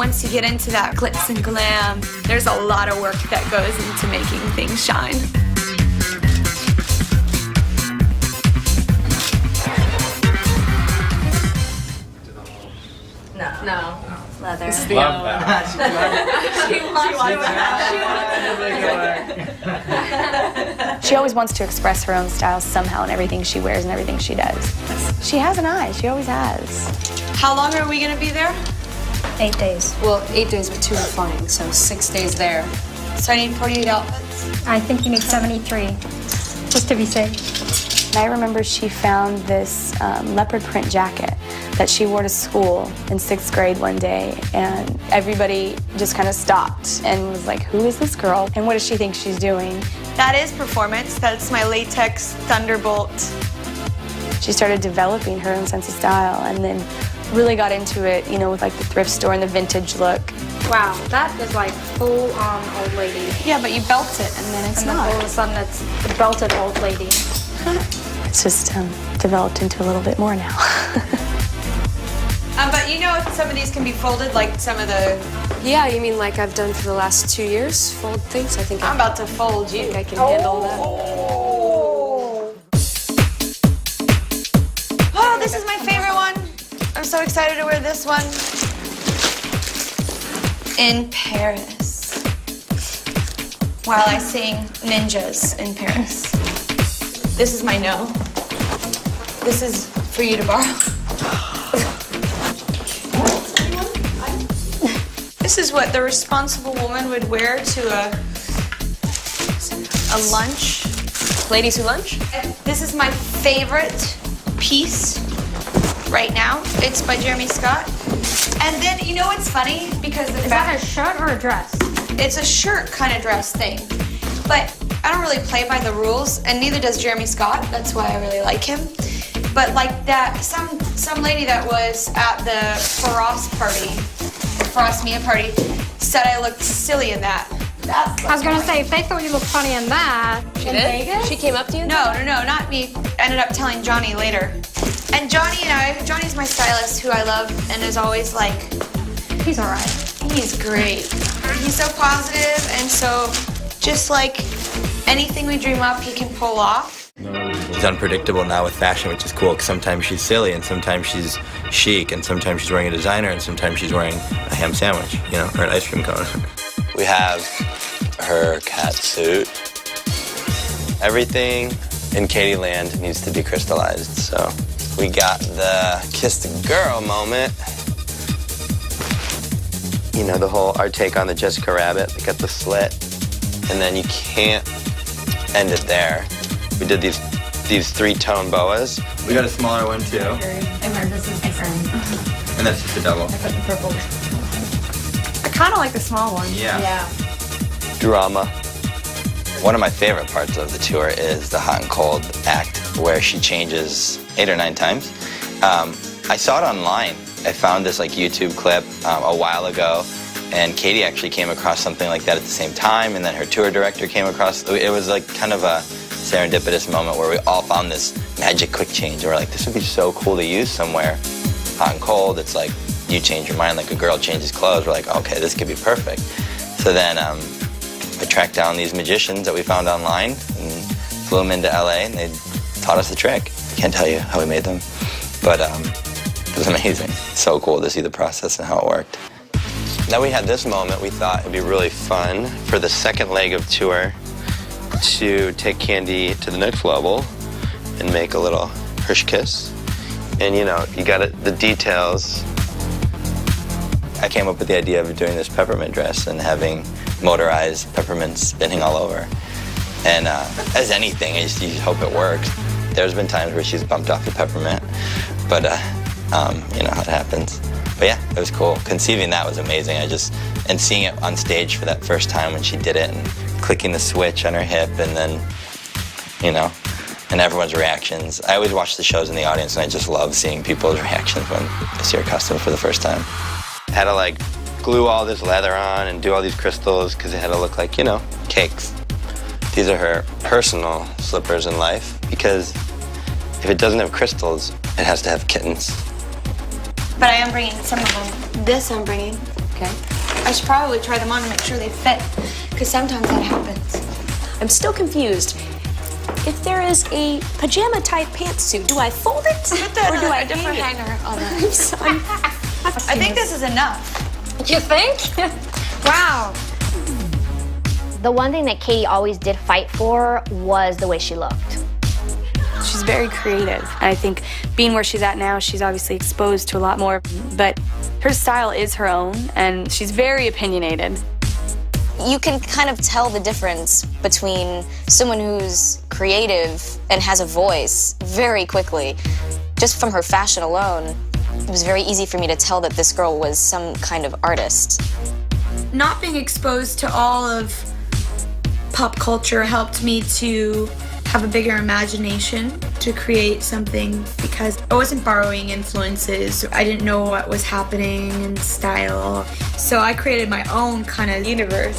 once you get into that glitz and glam, there's a lot of work that goes into making things shine. No. Leather. Love that. She always wants to express her own style somehow in everything she wears and everything she does. She has an eye. She always has. How long are we going to be there? 8 days. Well, 8 days with 2 are flying, so 6 days there. So I need 48 outfits? I think you need 73, just to be safe. I remember she found this leopard print jacket that she wore to school in 6th grade one day, and everybody just kind of stopped and was like, who is this girl, and what does she think she's doing? That is performance. That's my latex thunderbolt. She started developing her own sense of style and then really got into it, you know, with like the thrift store and the vintage look. Wow, that is like full-on old lady. Yeah, but you belt it and then it's And then not. all of a sudden it's the belted old lady. It's just developed into a little bit more now. But you know some of these can be folded, like some of the... Yeah, you mean like I've done for the last 2 years? Fold things? I think I'm about to fold you. I can handle that. Oh, this is my favorite one. I'm so excited to wear this one. In Paris. While I sing Ninjas in Paris. This is my no. This is for you to borrow. This is what the responsible woman would wear to a lunch. Ladies who lunch? This is my favorite piece right now. It's by Jeremy Scott. And then, you know what's funny? Because the Is that a shirt or a dress? it's a shirt kind of dress thing. But I don't really play by the rules, and neither does Jeremy Scott. That's why I really like him. But like that, some lady that was at the Faros party, the Faros Mia party, said I looked silly in that. That's I was gonna say, if they thought you looked funny in that, in Vegas? She came up to you? No, not me. Ended up telling Johnny later. And Johnny's my stylist, who I love, and is always like, He's all right. he's great. He's so positive, and so just like anything we dream up, he can pull off. She's unpredictable now with fashion, which is cool, because sometimes she's silly, and sometimes she's chic, and sometimes she's wearing a designer, and sometimes she's wearing a ham sandwich, you know, or an ice cream cone. We have her cat suit. Everything in Katy land needs to be crystallized, so we got the kiss the girl moment. You know, the whole, our take on the Jessica Rabbit, we got the slit, and then you can't end it there. We did these 3-tone boas. We got a smaller one too. And then this is different. And that's just a double. I put the purple. I kind of like the small one. Yeah. Drama. One of my favorite parts of the tour is the hot and cold act, where she changes 8 or 9 times. I saw it online. I found this like YouTube clip a while ago, and Katy actually came across something like that at the same time, and then her tour director came across. It was like kind of a serendipitous moment where we all found this magic quick change. We're like, this would be so cool to use somewhere. Hot and cold, it's like you change your mind like a girl changes clothes. We're like, okay, this could be perfect. So then I tracked down these magicians that we found online and flew them into LA, and they taught us the trick. I can't tell you how we made them, but it was amazing. So cool to see the process and how it worked. Now we had this moment, we thought it'd be really fun for the second leg of tour to take Candy to the next level and make a little Hirsch kiss. And you know, you got the details. I came up with the idea of doing this peppermint dress and having motorized peppermints spinning all over. And as anything, you hope it works. There's been times where she's bumped off the peppermint, but you know how it happens. But yeah, it was cool. Conceiving that was amazing. And seeing it on stage for that first time when she did it, and clicking the switch on her hip, and then, you know, and everyone's reactions. I always watch the shows in the audience, and I just love seeing people's reactions when they see her costume for the first time. Had to like glue all this leather on and do all these crystals because it had to look like, you know, cakes. These are her personal slippers in life, because if it doesn't have crystals, it has to have kittens. But I am bringing some of them. This I'm bringing. Okay. I should probably try them on to make sure they fit, because sometimes that happens. I'm still confused. If there is a pajama-type pantsuit, do I fold it? Or do I a different hang it? hanger on that. I think this is enough. You think? Wow. The one thing that Katy always did fight for was the way she looked. She's very creative. And I think being where she's at now, she's obviously exposed to a lot more, but her style is her own, and she's very opinionated. You can kind of tell the difference between someone who's creative and has a voice very quickly. Just from her fashion alone, it was very easy for me to tell that this girl was some kind of artist. Not being exposed to all of pop culture helped me to have a bigger imagination to create something, because I wasn't borrowing influences. I didn't know what was happening in style. So I created my own kind of universe.